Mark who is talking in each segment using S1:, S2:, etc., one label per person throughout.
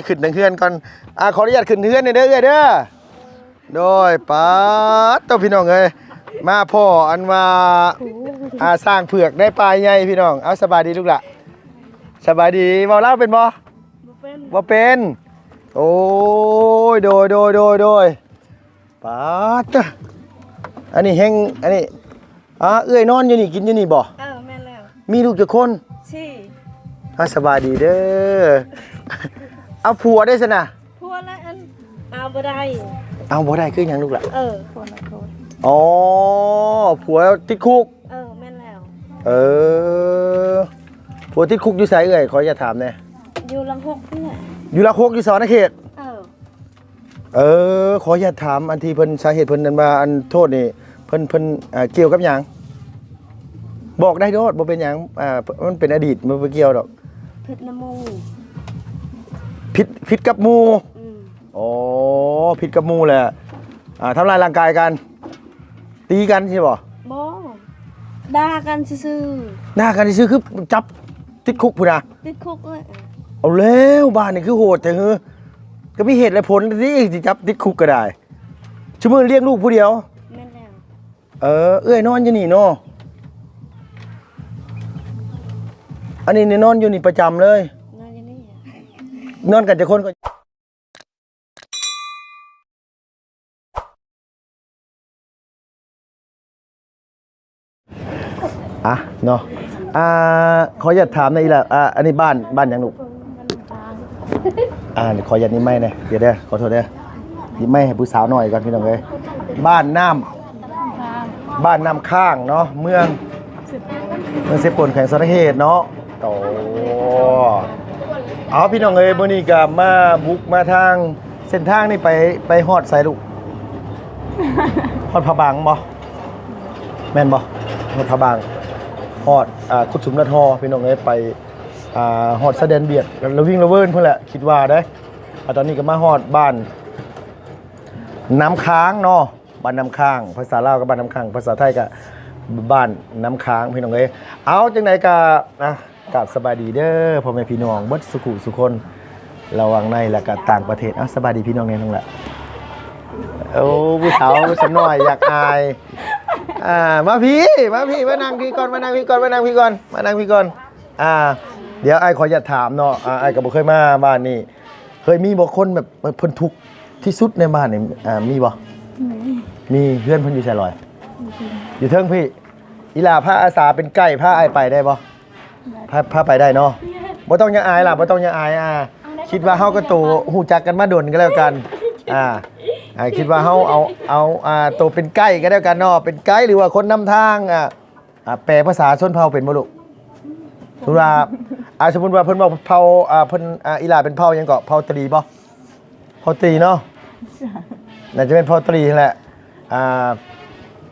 S1: ขึ้นทางเฮือนก่อนขออนุญาตขึ้นเฮือนหน่อยเด้อเด้อโดยป้าตัวพี่น้องเอ้ยมาพ่ออันว่าสร้างเผือกได้ปลายใหญ่พี่น้องเอาสบายดีลูกล่ะสบายดีเว้าเล่าเป็นบ่บ่เป็นโอ้ยโดยป้าตอันนี้แห้งอันนี้เอื้อยนอนอยู่นี่กินอยู่นี่บ่
S2: แม่แล้ว
S1: มีลูกกี่คน
S2: สี่
S1: สบายดีเด้อเอาผัวได้สินะ
S2: ผัวแล้วเอาบ่ได้
S1: คือหยังลูกล่ะ
S2: ผัวนักโทษ
S1: อ๋อผัวติดคุก
S2: แม่แล้ว
S1: ผัวติดคุกอยู่ไสเอ่ยขออย่าถามแน่
S2: อยู่ลังหกเนี่ย
S1: อยู่ละโคกอยู่สอนเขตขออย่าถามอันที่เพิ่นสาเหตุเพิ่นนั้นมาอันโทษนี่เพิ่นเกี่ยวกับหยังบอกได้โดดบ่เป็นหยังมันเป็นอดีตมันบ่เกี่ยวดอก
S2: ผิดน้ำมู
S1: ผิดกับหมู่อ๋อผิดกับหมู่แหละทำลายร่างกายกันตีกันใช่บ่
S2: ด่ากันซื่อ
S1: ด่ากันซื่อคือจับติดคุกพุ่นน่ะ
S2: ติดคุก
S1: เอาแล้วบ้านนี่คือโหดแต่เฮ้อก็มีเหตุและผลที่จับติดคุกก็ได้ชั่วโมงเลี้ยงลูกผู้เดียว
S2: แม่แล้ว
S1: เอ้ยนอนอยู่นี่เนาะอันนี้นอนอยู่นี่ประจำเลย
S2: นอนอยู่นี่
S1: นอนกันจะคนก็เนาะขออยากถามในอีละอันนี้บ้านยังลูกขออยากนี่ไม่เนี่ยเดี๋ยวขอโทษเด้อนี่ไม่ให้ผู้สาวหน่อยก่อนพี่น้องเลยบ้านน้ข้างเนาะเมืองเซปนแข่งสารเหตุเนาะโตเอาพี่น้องเอ้ยมื้อนี้ก็มาบุกมาทางเส้นทางนี่ไปฮอดไสลูกฮอดพะบางบ่แม่นบ่ฮอดพะบางฮอดกุดสุมนาทอพี่น้องเอ้ยไปฮอดสะเดนเบียดแล้ววิ่งระเวินเพิ่นแหละคิดว่าได้ตอนนี้ก็มาฮอดบ้านน้ำค้างเนาะบ้านน้ำค้างภาษาลาวก็บ้านน้ำค้างภาษาไทยก็บ้านน้ำค้างพี่น้องเอ้ยเอาจังได๋ก็กราบสบายดีเด้อพ่อแม่พี่น้องเบิดสุขุสุคนระวังในและก็ต่างประเทศสบายดีพี่น้องแน่ทั้งแหละโอ้ผู้สาวสำน้อยอยากอายมาพี่มานั่งพี่ก่อนเดี๋ยวไอ้ขออย่าถามเนาะไอ้ก็บ่เคยมาบ้านนี่เคยมีบ่คนแบบเพิ่นทุกข์ที่สุดในบ้านนี่มีบ่มีเพื่อนเพิ่นอยู่ไสลอยอยู่เทิงพี่อีหล่าพาอาสาเป็นไก่พาไอ้ไปได้บ่พาไปได้เนาะบ่ต้องยังอายล่ะบ่ต้องยังอายคิดว่าเฮาก็โตฮู้จักกันมาดนก็แล้วกันคิดว่าเฮาเอาโตเป็นไก่ก็แล้วกันเนาะเป็นไก่หรือว่าคนนำทางแปลภาษาชนเผ่าเป็นบ่ลูกสมมุติว่าเพิ่นบอกเผ่าเพิ่นอีหล่าเป็นเผ่าหยังก็เผ่าตรีบ่เผ่าตรีเนาะน่าจะเป็นเผ่าตรีนั่นแหละ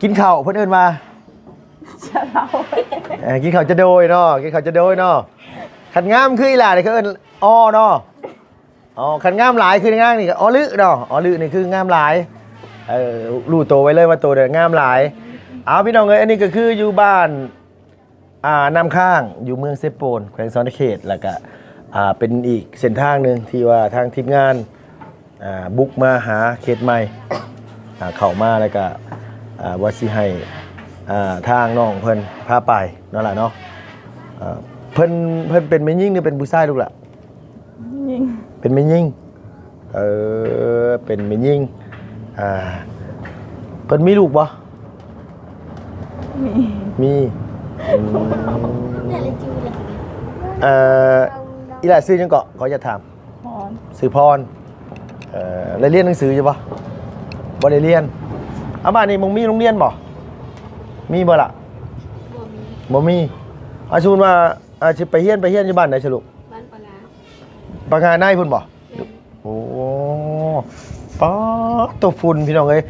S1: กินข้าวเพิ่นเอิ้นมากินข้าวจะโดยเนาะขันงามคืออีหล่านี่เขาเอิ้นเนาะขันงามหลายคืองามนี่ก็ลึเนาะลึนี่คืองามหลายรู้โตไว้เลยว่าโตเด้องามหลายเอาพี่น้องเอ้ยอันนี้ก็คืออยู่บ้านน้ำข้างอยู่เมืองเซโปนแขวงสอนเขตแล้วก็เป็นอีกเส้นทางนึงที่ว่าทางทีมงานบุกมาหาเขตใหม่เข้ามาแล้วก็ว่าสิให้ทางน้องเพิ่นพาไปนั่นแหละเนาะเพิ่นเป็นแม่ยิ่งหรือเป็นผู้ชายลูกล่ะยิ่งเป็นแม่ยิ่งเป็นแม่ยิ่งเพิ่นมีลูกบ่มีอีหล่าซื้อจังเกาะขอจะถามซื้อพรได้เรียนหนังสืออยู่บ่ได้เรียนบ้านนี้มึงมีโรงเรียนบ่มีบ่ล่ะบ่มีสมมุติว่าสิไปเฮียนอยู่บ้านไหนสรุปบ้านปางาในพุ่นบ่โอ้ป๊าตัวฝุ่นพี่น้องเอ้ย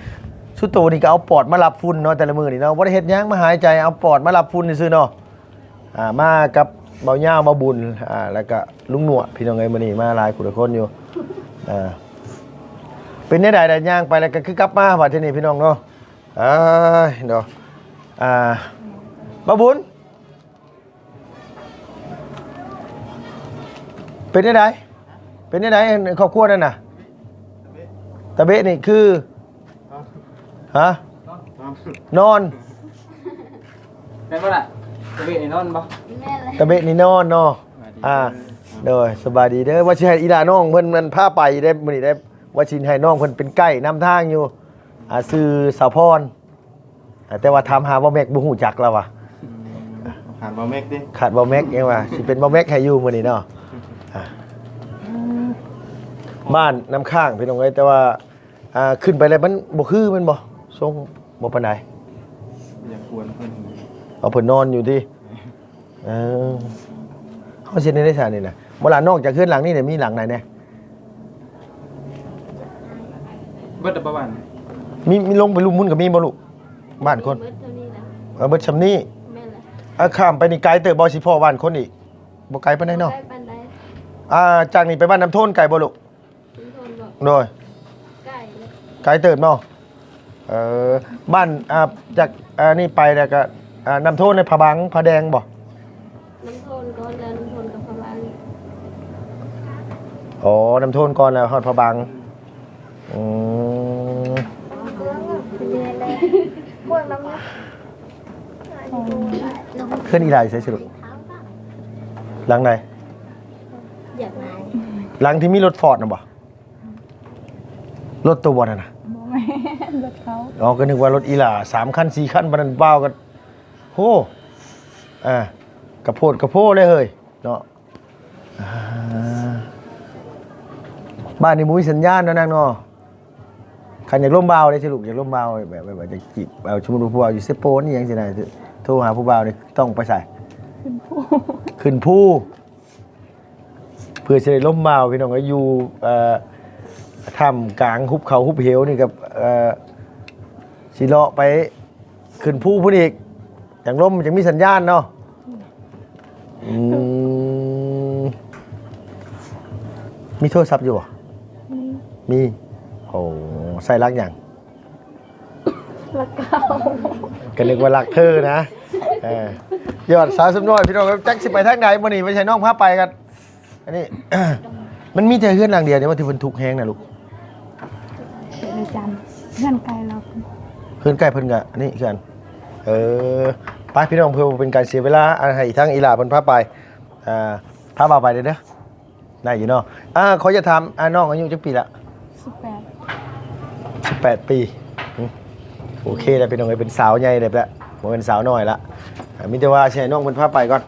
S1: สุดโตนี่ก็เอาปอดมารับฝุ่นเนาะแต่ละมื้อนี่เนาะบ่ได้เฮ็ดหยังมาหายใจเอาปอดมารับฝุ่นซื่อเนาะมากับเบาย่ามาบุญแล้วก็ลุงหนวดพี่น้องเอ้ยมื้อนี้มาหลายคนอยู่เป็นได้ได้ย่างไปแล้วก็คือกลับมาว่าที่นี่พี่น้องเนาะเนาะบ่บุญเป็นได้ เป็นยังไงครอบครัวนั่นน่ะตะเบะนี่คือฮะนอน
S3: เป็นบ่ล่ะตะเบะนี่นอนบ่
S2: แม่เลย
S1: ตะเบะนี่นอนเนาะโดยสบายดีเด้อว่าสิให้อีหลาน้องเพิ่นมันพาไปได้มื้อนี้ได้ว่าสิให้น้องเพิ่นเป็นไกด์นำทางอยู่ชื่อสาวพรแต่ว่าถามหาบ่แม็กบ่ฮู้จักแล้วว่ะ
S4: ผ่านบอเมกดิ
S1: ขาดบ่แม็กเองว่ะสิเป็นบ่แม็กให้อยู่มื้อนี้เนาะบ้านน้ำข้างพี่น้องเอ้ยแต่ว่าขึ้นไปแล้วมันบ่คือมันบ่ทรงบ่ปานใด
S4: อย่าควรเพิ่น
S1: เอาเพิ่นนอนอยู่ที่เขาเช็ดในได้สานี่นะเวลานอกจากขึ้นหลังนี่เนี่ยมีหลังไหนเนี่ย
S3: เบิดประวัน
S1: มีลงไปลุมมุ่นกับมีบ่ลูกบ้านคน
S2: เบิดเท่านี้นะ
S1: เบิดชำนี่
S2: แม่เลย
S1: ข้ามไปนี่ไกลเติบบ่สิพ่อบ้านคนอีกบ่ไกลปานใดเนาะ
S2: ได้ปันได้
S1: จากนี่ไปบ้านน้ำโทนไกลบ่ลูก
S2: ทุกคนบอก
S1: โดย
S2: ไก่เลย
S1: ไกลเติบเนาะบ้านจากนี่ไปแล้วก็น้ำโทนในผาบังผาแดงบ่
S2: น้ำโทนก้อนแล้วน้ำโทนกับพลัง
S1: อ๋อน้ำโทนก่อนแล้วฮอดผาบัง
S2: เป็นยังไงเลยปวดน้ำมัน
S1: ขึ้นอีหลายใส่สรุปหลังไหน
S2: อยากไหน
S1: หลังที่มีรถฟอร์ดน่ะบ่รถตัวบ่นั่นน่ะ
S5: รถเขา
S1: อ๋อก็นึกว่ารถอีหล่า3คัน4คันบัดนั้นบ้าวกันโหกระโพดกระโพเลยเฮ้ยเนาะบ้านนี่บ่มีสัญญาณเนาะนางเนาะคันอยากล่มบ่าวได้สิลูกอยากล่มบ่าวแบบจะจีบเอาสมมุติว่าผู้บ่าวอยู่เซโปนนี่หยังสิได้โทรหาผู้บ่าวนี่ต้องไปใส่ขึ้นภูเพื่อจะได้ล่มบ่าวพี่น้องก็อยู่ถ้ำกลางหุบเขาหุบเหวนี่กับสิเลาะไปขึ้นภูพุ่นอีกอย่างล่มมันจะมีสัญญาณเนาะมีโทรศัพท์อยู่บ่มีโอ้ใส่รักอย่าง
S2: รักเก่า
S1: ก็นึกว่ารักเธอนะยอดสาวสมน้อยพี่น้องแจ็คสิไปทางไหนมื้อนี้ไม่ใช่น้องพาไปกันอันนี้ มันมีแต่เฮือนหลังเดียวเนี่ยว่าที่เพิ่นทุกข์แฮงน่ะลูก
S5: ในจันเพื่อนไกลเรา
S1: เพื่อนใกล้เพิ่นก็อันนี้คือกันไปพี่น้องเพื่อเป็นการเสียเวลาให้ทั้งอีหลาเพิ่นพาไปพาบ่าวไปเด้อได้อยู่เนาะขอจะถามน้องอายุจักปีละ
S5: 18
S1: 18 ปีโอเคแล้วพี่น้องเป็นสาวใหญ่แล้วแหละบ่เป็นสาวน้อยละมีแต่ว่าสิให้น้องเพิ่นพาไปก่อน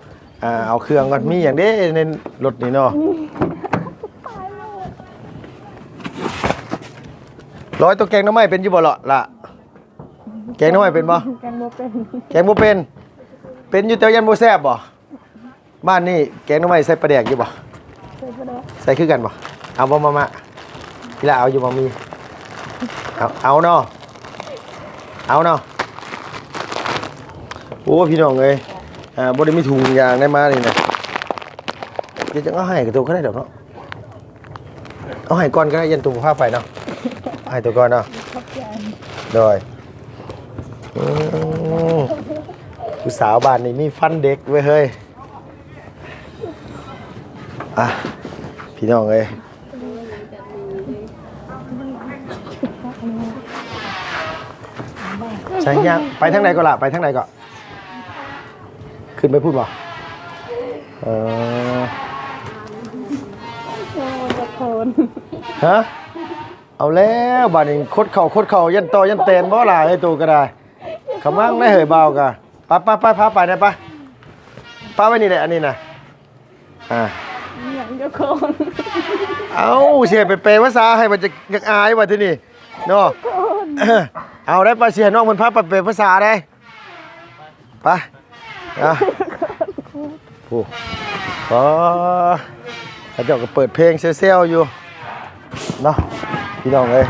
S1: เอาเครื่องก่อนมีหยังเด้ในรถนี่เนาะร้อยตัวแกงหน้ำไม้เป็นอยู่บ่ล่ะแกงหน้ำไม้เป็นบ่
S5: กันบ่เป็น
S1: แกงบ่เป็นอยู่แต่ยันบ่แซ่บบ่บ้านนี่แกงหน้ำไม้ใส่ปลาแดกอยู่บ่
S5: เคยบ่ได้
S1: ใส่คือกันบ่เอาบ่มาพี่ละเอาอยู่บ่มีเอาเนาะเอาเนาะโอ้พี่น้องเอ้ยบ่ได้มีถุงยางได้มานี่นะเดี๋ยวจะเอาให้กับตัวก็ได้ดอกเนาะเอาให้ก่อนก็ได้ยันตัวพาไปเนาะให้ตัวก่อนเนาะ
S5: ขอบใจ
S1: โดยผู้สาวบ้านนี่มีฟันเด็กเว้ยเฮ้ยพี่น้องเอ้ยใช่ยังไปทางไหนก็ล่ะไปทางไหนก็ขึ้นไปพูดบ่
S5: จะโทน
S1: ฮะเอาแล้วบ้านนี้คดเข่ายันต่อยันเตนบ่ล่ะให้ตัวก็ได้ขมังได้เหยเบากะไปพาไปนะไปป้าไว้นี่แหละอันนี้นะ
S5: อย่างจะโคน
S1: เอาเสียไปเปภาษาให้มันจะอยากอายว่าที่นี่เนาะเอาได้ปะเสียน้องมันพาไปเปภาษาได้ไปโอ้เขาเจ้าก็เปิดเพลงเซลอยู่เนาะพี่น้องเลย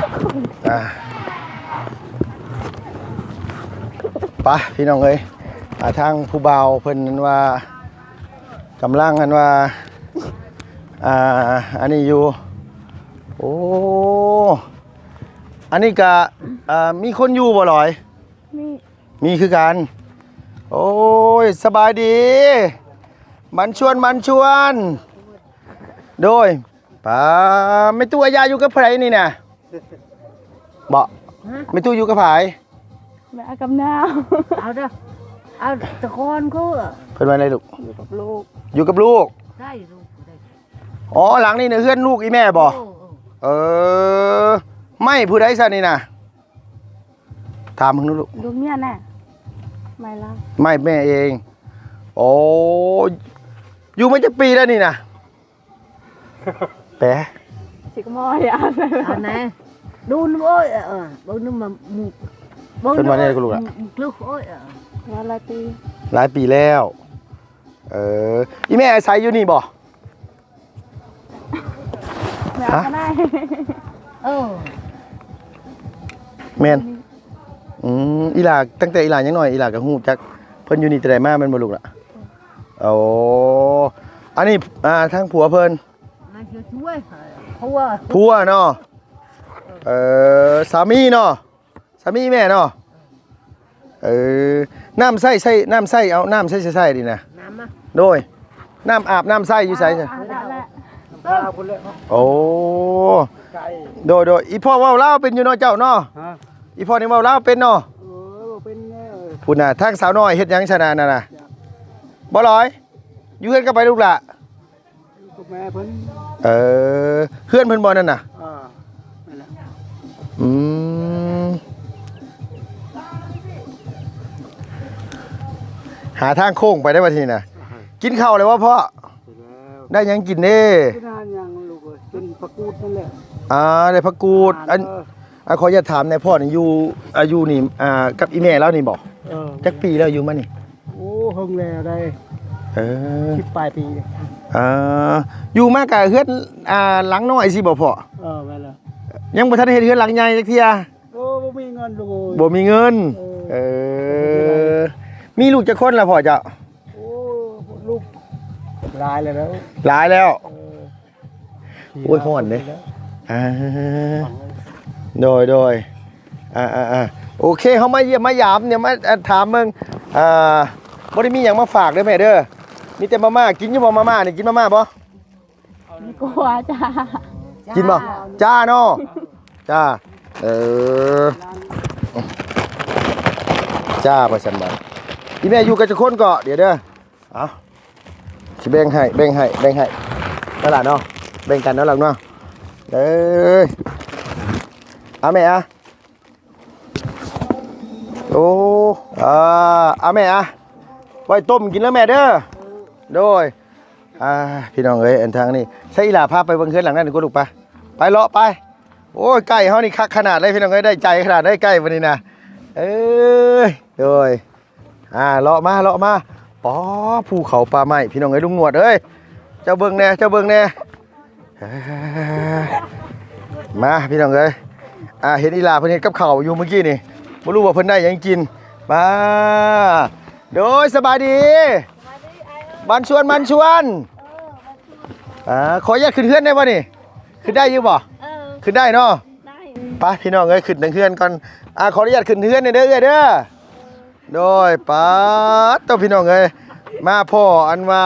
S1: ไปพี่น้องเลยทางผู้บ่าวเพิ่นนั้นว่ากำลังกันว่าอันนี้อยู่โอ้อันนี้ก็มีคนอยู่บ่หรอยมีคือกันโอ้ยสบายดีมันชวนโดย ป้าไม่ตู้ยาอยู่กับไผนี่น่ะบ่ไม่ตู้อยู่กับไผ
S5: แม่กำนาว
S6: เอาเด้อเอาตะกอนเขาอะ
S1: เพิ่นว่าอะไรลูก
S5: อยู่กับลูก
S1: อยู่กับลูก
S6: ได้ลูกได้
S1: อ๋อหลังนี่เนี่ยเฮือนลูกอีแม่บ่
S6: โอ้
S1: เออไม่ผู้ใดซะนี่น่ะถามมึงดูลูก
S5: ลูกเมียน่ะไม่ละ
S1: ไม่แม่เองโอ้อยู่มาจักปีแล้วนี่น่ะแปะ
S5: สิกมอยอ่ะ
S6: อันไหนดูนโอ้ยบ่นึกมาหมูบ่
S1: เป็นวันนี้กูลูกอะ
S6: ลูกโอ้ย
S5: วันละปี
S1: หลายปีแล้วอีแม่อาศัยอยู่นี่บ่
S5: แม่ก็ได้
S6: เออ
S1: แม่นอีหลาตั้งแต่อีหลายังน้อยอีหลาก็ฮู้จักเพิ่นอยู่นี่แต่ใดมาแม่นบ่ลูกล่ะโอ้อันนี้ทางผัวเพิ่น
S6: มาช่วยเพราะว่า
S1: ผัวเนาะสามีเนาะสามีแม่เนาะน้ำใส่น้ำใส่เอาน้ำใส่ดินะ
S6: น้ำมา
S1: โดยน้ำอาบน้ำใส่อยู่ใส่จ้ะ
S5: ได้ละ
S4: พาพุ่นเลยเนาะ
S1: โอ้
S4: ไก่
S1: โดยอีพ่อเว้าเล่าวเป็นอยู่เนาะเจ้าเนาะ
S4: ฮะ
S1: อีพ่อนี่เว้าเล่าวเป็นเนาะ
S4: เป็นไง
S1: พูดน่ะทางสาวน้อยเฮ็ดหยังชนะน่ะน่ะบ่ลอยอยู่เฮือนก็ไปลูกล่ะ
S4: กับแม่เพิ่น
S1: เฮือนเพิ่นบ่นั่นน่ะ
S4: นั่นแหละ
S1: อืมหาทางโค้งไปได้บ่ทีน่ะกินข้าวเลยว่าพ่อ
S4: ไปแล้ว
S1: ได้หยังกินเด้
S4: ที่นานยังลูกเอ้ยเป็นประกูดนั่นแหละ
S1: ได้ผักกูดขออย่าตถามในอยพ่อนี่อยู่อายุนี่กับอีแม่แล้วนี่บอกจักปีแล้วอยู่มานี่
S4: โอ้เฮงแล้วได้
S1: เออ
S4: 10ปลายปี
S1: อยู่มากับเฮือนหลังน้อยสิบ่พ่อ
S4: แม่นแล้ว
S1: ยังบ่ทันเฮ็ดเฮือนหลังใหญ่จักเที่ย
S4: โอ้บ่มีเงินลูกเอ้ย
S1: บ่มีเงินมีลูกจักคนล่ะพ่อเจ้า
S4: โอ้ลูกหลายเลยแล้ว
S1: หลายแล้ว
S4: เออ
S1: โอ้ยฮ้อนเด้ โดยโอเคเฮามาเยี่ยมมายามเนี่ยมาถามมึงบ่ได้มีหยังมาฝากเด้อแม่เด้อมีแต่มาม่ากินอยู่บ่มาม่านี่กินมาม่าบ่
S5: ไม่กลัวจ้า
S1: กินบ่จ้าเนาะจ้าจ้าประสันบ่อีแม่อยู่กับจักคนก็เดี๋ยวเด้อเอาสิแบ่งให้นั่นล่ะเนาะแบ่งกันเนาะล่ะเนาะเอาแม่โอ้เอาแม่ไว้ต้มกินแล้วแม่เด้อโดยพี่น้องเอ้ยอันทางนี้ใช่อีหล่าพาไปเบิ่งเฮือนหลังนั้นกูลูกไปเลาะไปโอ้ยใกล้เฮานี่คักขนาดเลยพี่น้องเอ้ยได้ใจขนาดได้ใกล้วันนี้นะโดยเลาะมาป๋อภูเขาป่าไม้พี่น้องเอ้ยลุงหนวดเอ้ยเจ้าเบิ่งแน่มาพี่น้องเอ้ยเห็นอีหล่าเพิ่นเฮ็ดกับข้าวอยู่เมื่อกี้นี่บ่รู้ว่าเพิ่นได้หยังกินมาโดยสบายดีมันชวนขออนุญาตขึ้นเฮือนได้บ่นี่ขึ้นได้อยู่บ่ขึ้นได้เนาะ
S5: ได้
S1: ไปพี่น้องเอ้ยขึ้นทางเฮือนก่อนขออนุญาตขึ้นเฮือนเด้อเด้อโดยป้าต้องพี่น้องเอ้ยมาพ่ออันว่า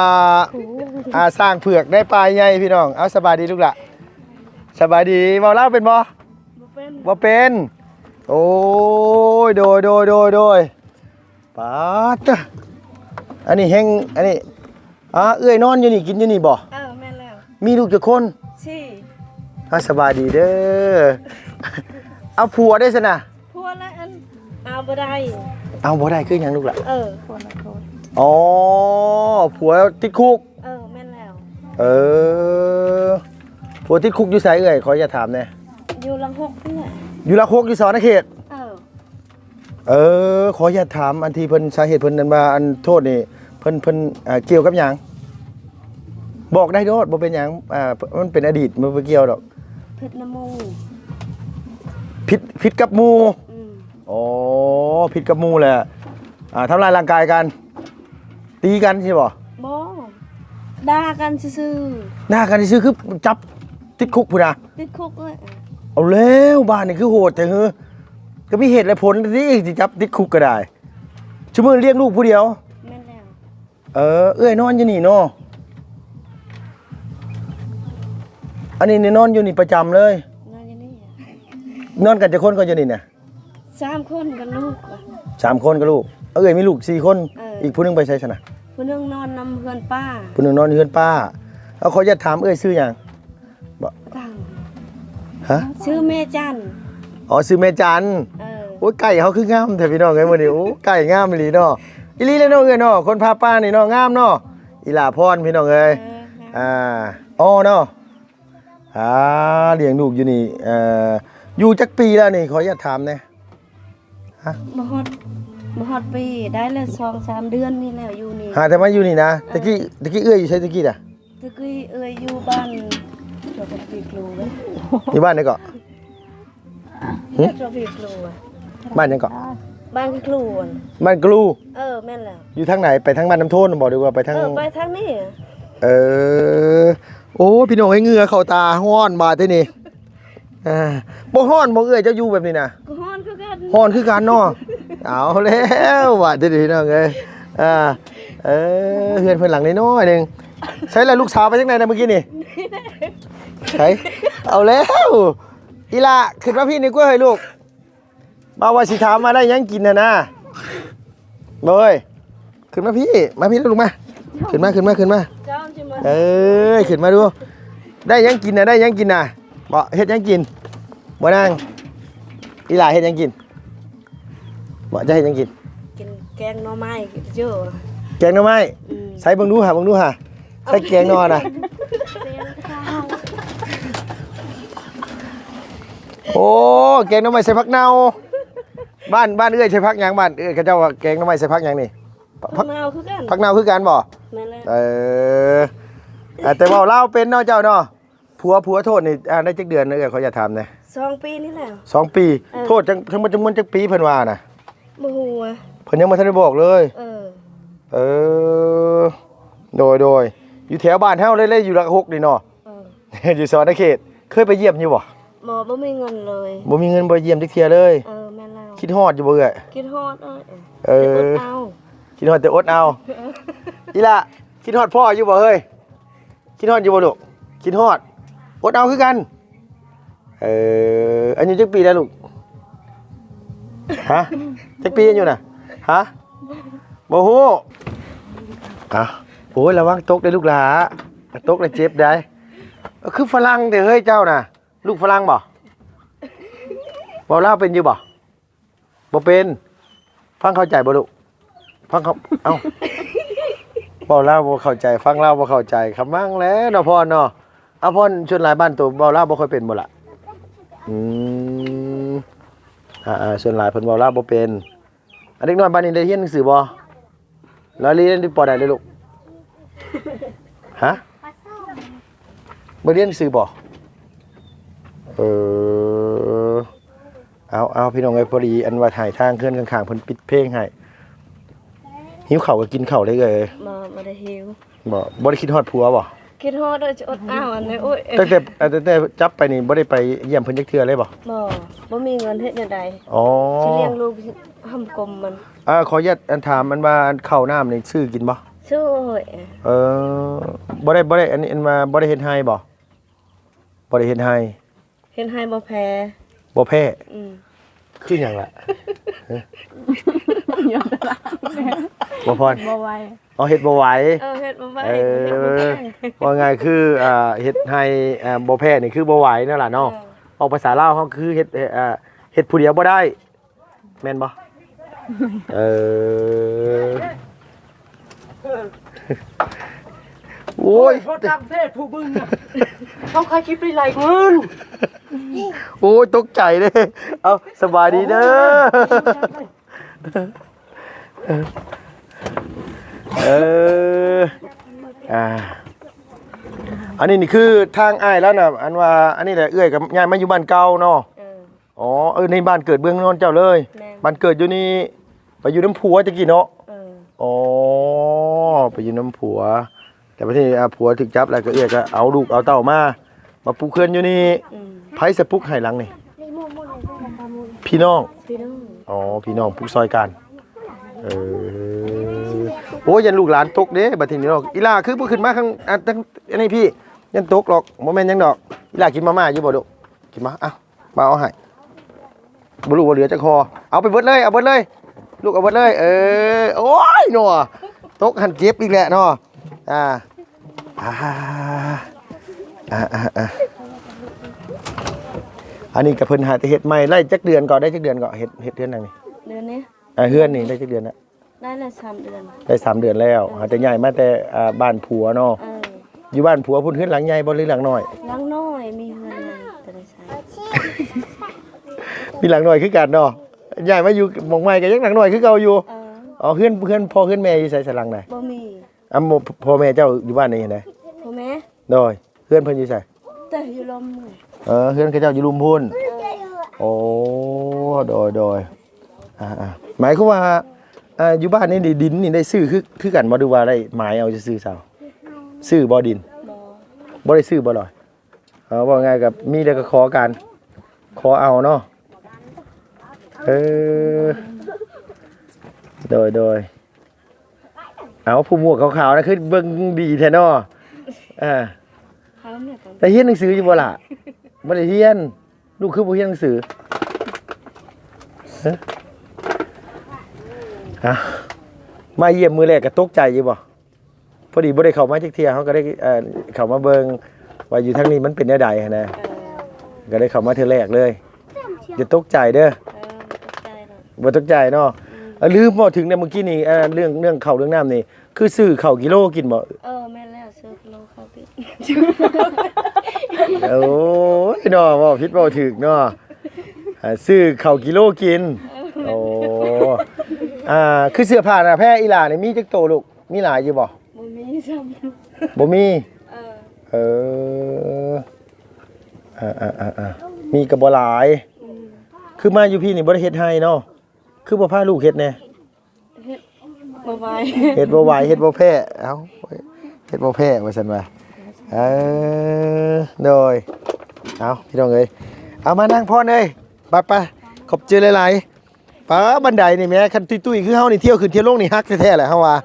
S1: สร้างเผือกได้ปลายใหญ่พี่น้องเอาสบายดีลูกล่ะสบายดีเว้าลาวเป็นบ่บ่เป็นโอ้ยโดยป้าตะอันนี้แฮงอันนี้เอื้อยนอนอยู่นี่กินอยู่นี่บ่
S5: แม่แล้ว
S1: มีลูกกี่คน
S5: สี่
S1: สบายดีเด้อ เอาผัวได้สินะ
S5: พัวละอันเอาบ่ได้
S1: เอาบ่ได้คือหยังลูกล่ะ
S5: คนละคน
S1: อ๋อผัวติดคุก
S5: แม่แล้ว
S1: ผัวติดคุกอยู่ไสเอ่ยขออย่าถามแน่
S5: อยู่ลังหกนี่แหละ
S1: อยู่ละคุกอยู่สอนเขตขออย่าถามอันที่เพิ่นสาเหตุเพิ่นนั้นว่าอันโทษนี่เพิ่นเกี่ยวกับหยังบอกได้โดดบ่เป็นหยังมันเป็นอดีตมันบ่เกี่ยวดอก
S5: เพชรน้ำมู
S1: ผิดกับหมู่อ๋อผิดกับหมู่แหละทำลายร่างกายกันตีกันใช่บ่
S5: บ่ด่ากันซื่อ
S1: หน้ากันซื่อคือจับติดคุกพุ่นน่ะ
S5: ติดคุกเลย
S1: เอาแล้วบ้านนี่คือโหดแต่คือก็มีเหตุและผลที่จับติดคุกก็ได้ชั่วโมงเลี้ยงลูกผู้เดียว
S5: แม่แล้ว
S1: เอ้ยนอนอยู่นี่เนาะ อันนี้นี่นอนอยู่นี่ประจำเลย
S6: นอนอย่างนี้
S1: นอนกันจะคนก็อยู่นี่น่ะ
S6: 3 คนกับลูกอะ
S1: 3คนกับลูกเอ้ยมีลูก4คน อีกผู้หนึงไปใช้ซะนะ
S6: ผู้หนึงนอนนำเพื่อนป้า
S1: ผู้หนึงนอนอยู่เฮือนป้าเอาขอจะถามเอ้ยชื่อหยัง
S6: ตั้ง
S1: ฮะ
S6: ชื่อแม่จันทร์
S1: อ๋อชื่อแม่จัน
S6: เออ
S1: โอ้ยไก่เขาคืองามแท้พี่น้องเอ้ยมื้อนี้โอ้ไก่งามอีหลีเนาะอีหลีเลยเนาะเอ้ยเนาะคนพาป้านี่เนาะงามเนาะอีหลาพรพี่น้องเอ้ย อ่าอ๋อเนาะเลี้ยงลูกอยู่นี่อยู่จักปีแล้วนี่ขออนุญาตถามแหน่
S6: บ่ฮอดบ่ฮอดปีได้แล้ว2-3 เดือนนี่แล้วอยู่นี่
S1: หาแต่มาอยู่นี่นะตะกี้เอื้อยอยู่ใช่ตะกี้น่ะ
S6: ตะกี้เอ้ยอยู่บ้านเจ้าของปีกลูเว้ย
S1: อยู่บ้านไหนเกาะ
S6: เจ้าปีกลูอะ
S1: บ้านหยังเกาะ
S6: บ้านคือครูอะ
S1: บ้านกลู
S6: แม่นแล้ว
S1: อยู่ทางไหนไปทางบ้านน้ำโทนบ่ดีกว่าไปทาง
S6: ไปทางนี้อะ
S1: เออโอ้พี่น้องให้เหงื่อเข้าตาฮ้อนบาดเด้นี่บ่ฮ้อนบ่เอื้อยเจ้าอยู่แบบนี้น่ะ
S6: ก็ฮ้อนคือกัน
S1: ฮ้อนคือกันเนาะเอาแล้วบาดเด้นี่พี่น้องเอ้ยเฮือนเพิ่นหลังน้อยๆนึงใช้แล้วลูกสาวไปจังไหนนะเมื่อกี้นี่ใช้เอาแล้วอีล่ะขึ้นมาพี่นี่กล้วยเฮ้ยลูกมาว่าสิถามมาได้ยังกินน่ะนะเบ้ยขึ้นมาพี่แล้วลูกมาขึ้นมา
S6: เจ้าสิมา
S1: ขึ้นมาดู ได้ยังกินน่ะบ่เฮ็ดยังกินบ่นางอีหล่าเฮ็ดยังกินบ่จะเฮ็ดยังกิน
S6: กินแกงหน่อไม้เยอะ
S1: แกงหน่อไม้ใส่เบิ่งดูหาใส่แกงหน่อน่ะโอ้แกงหน่อไม้ใส่ผักเน่าบ้านเอื้อยใส่ผักหยังบ้านเอื้อยเขาเจ้าว่าแกงหน่อไม้ใส่ผักหยังนี่
S6: ผักนาวคือกัน
S1: ผักเน่าคือกันบ่
S6: แม่นแล้ว
S1: แต่เว้าลาวเป็นเนาะเจ้าเนาะผัวโทษนี่ได้จักเดือนเอื้อยเขาจะถามนะ
S6: 2 ปีนี่แล้ว
S1: 2 ปีโทษทั้งหมดจำนวนจักปีเพิ่นว่าน่ะ
S6: บ่ฮู้อะ
S1: เพิ่นยังบ่ทันได้บอกเลย เออโดยอยู่แถวบ้านเฮาเลยอยู่หลักหกนี่เนาะ อยู่สวรรณเขตเคยไปเยี่ยมอยู่บ่
S6: บ่มีเงินเลย
S1: บ่มีเงินบ่เยี่ยมจักเที่ยเลย
S6: แม่นแล้ว
S1: คิดฮอดอยู่บ่เอ่ย
S6: คิดฮอด
S1: เออ
S6: เอา
S1: คิดฮอดแต่อดเอาอีล่ะคิดฮอดพ่ออยู่บ่เฮ้ยคิดฮอดอยู่บ่ลูกคิดฮอดอดเอาคือกันอายุจักปีแล้วลูกฮะจักปีอยู่น่ะฮะบ่ฮู้โอ้ยระวังตกได้ลูกหลาตกแล้วเจ็บได้คือฝรั่งเด้อเฮ้ยเจ้าน่ะลูกฝรั่งบ่ลาวเป็นอยู่บ่เป็น ฟังเข้าใจบ่ลูกฟังเขาเอ้าเว้าลาวบ่เข้าใจฟังลาวบ่เข้าใจคำมั่งแล้วเนาะพ่อเนาะเอาพ่อชวนหลายบ้านตัวเว้าลาวบ่ค่อยเป็นบ่ล่ะส่วนหลายเพิ่นเว้าลาวบ่เป็นอันเด็กน้อยบ้านนี้ได้เรียนหนังสือบ่แล้วเรียนที่ปอใดเลยลูกฮะบ่เรียนหนังสือบ่เอาพี่น้องเอ้ยพอดีอันว่าถ่ายทางเคลื่อนข้างๆเพิ่นปิดเพลงให้หิวข้าวก็กินข้าวได้เลย
S6: บ่ได้หิว
S1: บ่ได้คิดฮอดผัวบ่
S6: คิดฮอดจะอดอ้าวอันนี้โอ้ย
S1: ตั้งแต่จับไปนี่บ่ได้ไปเยี่ยมเพิ่นจักเทื่อเลยบ่
S6: บ่มีเงินเฮ็ดจังได๋
S1: อ๋อ
S6: สิเลี้ยงลูกหำกลมมัน
S1: ขออนุญาตอันถามมันว่าข้าวน้ำนี่ซื้อกินบ่
S6: สู้เฮ้ย
S1: บ่ได้อันนี้อันมาบ่ได้เฮ็ดให้บ่ได้เฮ็ดให้
S6: เฮ็ดให้บ่แพ้
S1: บ่แพ้คือหยังล่ะบ่พร
S5: บ่ไหว
S1: เฮ็ดบ่ไหว
S6: เฮ็ดบ่ไหว
S1: ว่าไงคือเฮ็ดให้บ่แพ้นี่คือบ่ไหวนั่นล่ะเนาะออกภาษาลาวเฮาคือเฮ็ดผู้เดียวบ่ได้แม่นบ่โอ้ย
S4: โทษตามเพศผู้บึ้งน่ะต้องใครคิดไปไหลเงิน
S1: โอ้ยตกใจเด้เอาสบายดีเด้ออันนี้นี่คือทางอ้ายแล้วน่ะอันว่าอันนี้แหละเอื้อยกับยายมาอยู่บ้านเก่าเนาะในบ้านเกิดเบื้องนอนเจ้าเลยบ้านเกิดอยู่นี่ไปอยู่น้ำผัวตะกี้เนาะไปอยู่น้ำผัวแต่ประเทศผัวถึกจับแล้วก็เอื้อยก็เอาลูกเอาเต้ามาปลูกเขื่อนอยู่นี่ไผสะปุกให้หลังนี่พี่น้องพี่น้องปลูกซอยกันโอ้ยันลูกหลานตกเด้บัดทีนี้เนาะอีลาคือบ่ขึ้นมาข้างอันนี้พี่ ยันตกหรอกบ่แม่นหยังดอกอีหล่ากินมาม่าอยู่บ่ลูกกินมามาเอาให้บ่รู้ว่าเหลือจักคอเอาไปเบิดเลยเอาเบิดเลยลูกเอาเบิดเลยโอ้ยหนัวตกหันเจ็บอีกแหละเนาะอันนี้ก็เพิ่นหาแต่เฮ็ดใหม่ไล่จักเดือนก่อนได้จักเดือนก่อนเฮ็ดเดือนไหนนี่
S6: เดือนนี้
S1: เฮือนนี่ได้จักเดือนนะ
S6: ได้ละ3เดือน
S1: ได้3เดือนแล้วหาแต่ใหญ่มาแต่บ้านผัวเนาะอยู่บ้านผัวพุ่นเฮือนหลังใหญ่บ่หรือหลังน้อย
S6: หลังน้อยมีเงินแต่ได้ใช้
S1: มีหลังน้อยคือกันเนาะใหญ่มาอยู่หม่องใหม่ก็ยังหลังน้อยคือเก่าอยู่อ๋อเฮือนพ่อเฮือนแม่อยู่ไสสลังไหน
S6: บ่มี
S1: พ่อแม่เจ้าอยู่บ้านนี่เห็นไหม
S6: พ่อแม่
S1: โดยเพื่อนเพิ่นอยู่ไส
S6: แต่อยู่ลม
S1: เพื่อนเขาเจ้าอยู่ลุมพุ่นโอ้โดยหมายความว่าอยู่บ้านนี่ดินนี่ได้ซื้อคือกันบ่ดูว่าได้หมายเอาจะซื้อเซาซื้อบ่ดินบ่ได้ซื้อบ่ลอยว่าไงกับมีแต่ก็ขอกันขอเอาเนาะโดยเอาผู้หมวกขาวๆนะคือเบิ่งดีแท้เนาะ
S6: เขาเนี่ยก็
S1: แต่เรียนหนังสืออยู่บ่ล่ะบ่ได้เรียนลูกคือบ่เรียนหนังสือมาเยี่ยมมื้อแรกก็ตกใจอยู่บ่พอดีบ่ได้เข้ามาจักเที่ยเฮาก็ได้เข้ามาเบิ่งว่าอยู่ทางนี้มันเป็นแนวใดหั่นนะก็ได้เข้ามาเทื่อแรกเลยอย่าตกใจเด้อ บ่ตกใจเนาะลืมบ่ถึงเนี่ยเมื่อกี้นี่เรื่องข้าวเรื่องน้ำนี่คือซื้อข้าวกิโลกินบ่
S6: แม่แล้วซื้อกิโลข้าวกิน
S1: โอ้ยเนาะบ่ผิดบ่ถูกเนาะซื้อข้าวกิโลกินโอ้คือเสื้อผ้าน่ะแพ้อีหล่านี่มีจักโตลูกมีหลายอยู่บ่
S6: บ่มีซ้ำ
S1: บ่มีมีก็บ่หลายคือมาอยู่พี่นี่บ่ได้เฮ็ดให้เนาะคือบ่พาลูกเฮ็ดแน่
S6: บ่ไหว
S1: เฮ็ดบ่ไหวเฮ็ดบ่แพ้เอ้าเฮ็ดบ่แพ้ว่าซั่นว่าโดยเอาพี่น้องเอ้ยเอามานั่งพ่อเอ้ยไปขอบใจหลายๆป้าบันไดนี่แม่คันตุ้ยๆคือเฮานี่เที่ยวขึ้นเที่ยวลงนี่ฮักแท้ๆแหละเฮาว่า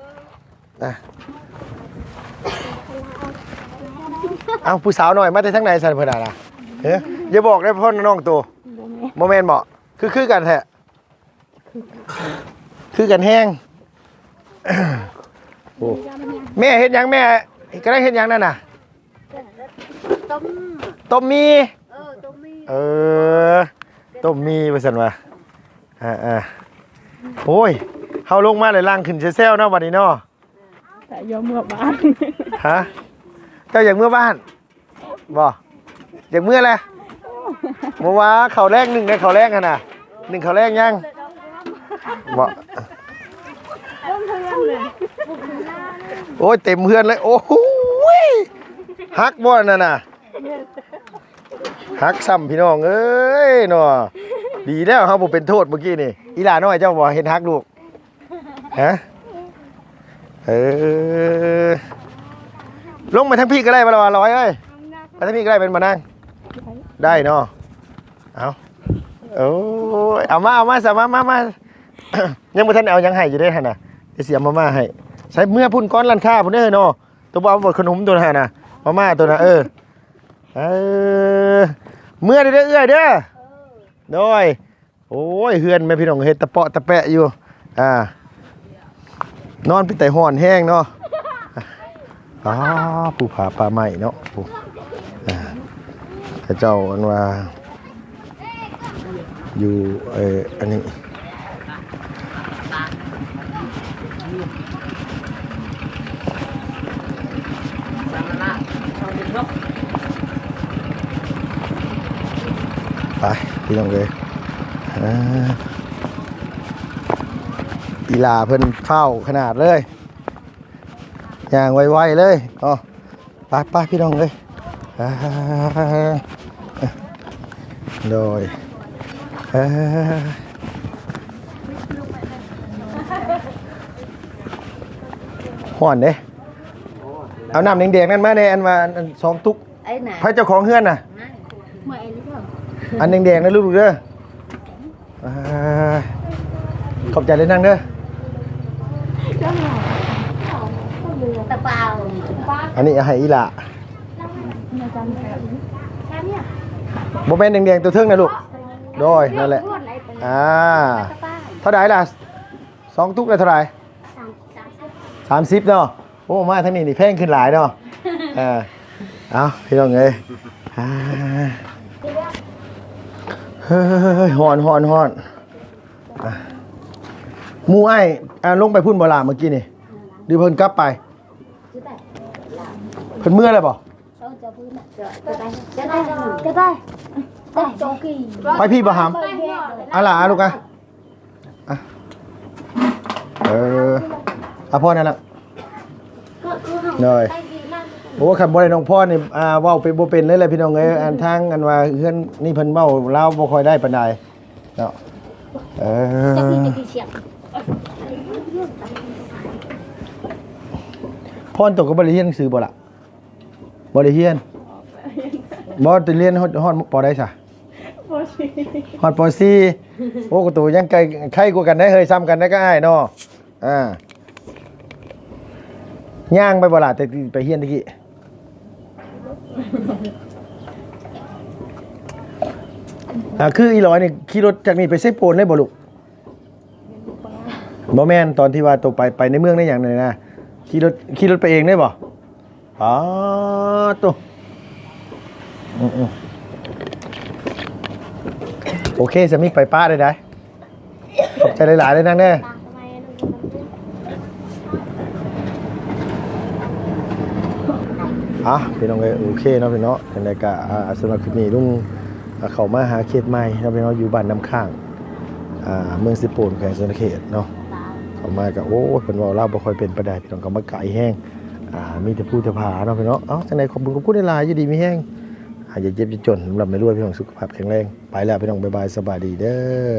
S1: เอาผู้สาวหน่อยมาแต่ทางไหนซั่นเพิ่นน่ะล่ะอย่าบอกได้พ่อน้องโตบ่แม่นบ่คือกันแท้คือกันแห้งโอ้แม่เฮ็ดหยังแม่กำลังเฮ็ดหยังนั่นน่ะต้มมีต้มมีว่าซั่นว่าโอ้ยเฮาลงมาเลยล่างขึ้นแซวๆเนาะบัดนี้เนาะ
S5: แต่ยอมเมื่อบ้าน
S1: ฮะเจ้าอยากเมื่อบ้านบ่อยากเมื่อแหละเมื่อวาข้าวแรก1ได้ข้าวแรกหั่นน่ะ1ข้าวแรกยังบ่โอ้ยเต็มเพื่อนเลยโอ้โหฮักบ่นั่นน่ะฮักซ้ำพี่น้องเอ้ยเนาะดีแล้วเฮาบ่เป็นโทษเมื่อกี้นี่อีหลาน้อยเจ้าบ่เห็นฮักลูกฮะลงมาทั้งพี่ก็ได้บ่ล่ะร้อยเอ้ยมาทั้งพี่ก็ได้เป็นบ่นางได้เนาะเอาโอ้ยเอามาซะมายังบ่ทันเอายังให้อยู่เด้หั่นน่ะจะเสียมาให้ใช้เมื่อพุ่นก้อนร้านค้าพุ่นเด้อเนาะตัวบ่เอาบดขนมตัวนั้นน่ะมาตัวน่ะเมื่อเด้อเอื้อยเด้อโดยโอ้ยเฮือนแม่พี่น้องเฮ็ดตะเปาะตะแปะอยู่นอนพี่แต่ฮ้อนแห้งเนาะผู้ผาปลาใหม่เนาะผู้เจ้าอันว่าอยู่อันนี้ไปพี่น้องเลยอีหลาเพิ่นเฝ้าขนาดเลยอย่างไวๆเลยไปพี่น้องเลยโดยห่อนเด้เอาน้ำแดงๆนั่นมาในอันว่า2 ตุ๊กให้เจ้าของเฮือนน่ะอันแดงๆนะลูกเด้อขอบใจเลยนั่งเด้ออันนี้ให้อีหล่า
S5: จำแบบ
S1: บ่แม่นแดงๆตัวเทิงนะลูกโดยนั่นแหละอ่าเท่าไหร่ล่ะ2 ตุกได้เท่าไหร่30เนาะโอ้มาทางนี้นี่แพงขึ้นหลายเนาะเอาพี่น้องเอ้ยเฮ้ยฮ้อนอ่ะหมู่อ้ายลงไปพุ่นบ่ล่ะเมื่อกี้นี่หรือเพิ่นกลับไปเพิ่นเมื่อแล้วบ่
S2: จะได้โจกี้
S1: ไปพี่บ่หำเอาล่ะลูกอ่ะพ่อนั่นล่ะเลยโอ้คันบ่ได้น้องพ่อนี่เว้าไปบ่เป็นเลยแหละพี่น้องเอ้ยอันทางอันว่าเฮือนนี่เพิ่นเว้าลาวบ่ค่อยได้ปานใดเนาะ
S2: จะกี่เสียง
S1: พ่อตกก็บ่ได้เรียนหนังสือบ่ล่ะบ่ได้เรียนบ่ได้เรียนฮอดปอได้ซะฮอดปอ4โอ้ก็ตัวยังใกล้กว่ากันได้เฮ้ยซ้ำกันได้ก็อ้ายเนาะย่างไปบ่ล่ะแต่ไปเรียนตะกี้คืออีหลอยนี่ขี่รถจากนี่ไปเซโปนได้บ่ลูกบ่แม่นตอนที่ว่าตัวไปในเมืองได้อย่างนึงนะขี่รถไปเองได้บ่อ๋อตัวโอเคสมิกไปป้าได้ขอบใจหลายๆเลยนางเด้พี่น้องเอ้ยโอเคเนาะพี่เนาะจังได๋ก็สำหรับคลิปนี้ลุงเข้ามาหาเขตใหม่เนาะพี่เนาะอยู่บ้านน้ำข้างเมืองสิโปนแขวงสนเขตเนาะเข้ามาก็โอ้เพิ่นเว้าลาวบ่ค่อยเป็นปานใดพี่น้องก็มาไกลแฮงมีแต่ผู้แต่ผาเนาะพี่เนาะจังได๋ขอบคุณหลายๆอยู่ดีมีแฮงอย่าเจ็บอย่าจนสำหรับไม่รวยพี่น้องสุขภาพแข็งแรงไปแล้วพี่น้องบ๊ายบายสบายดีเด้อ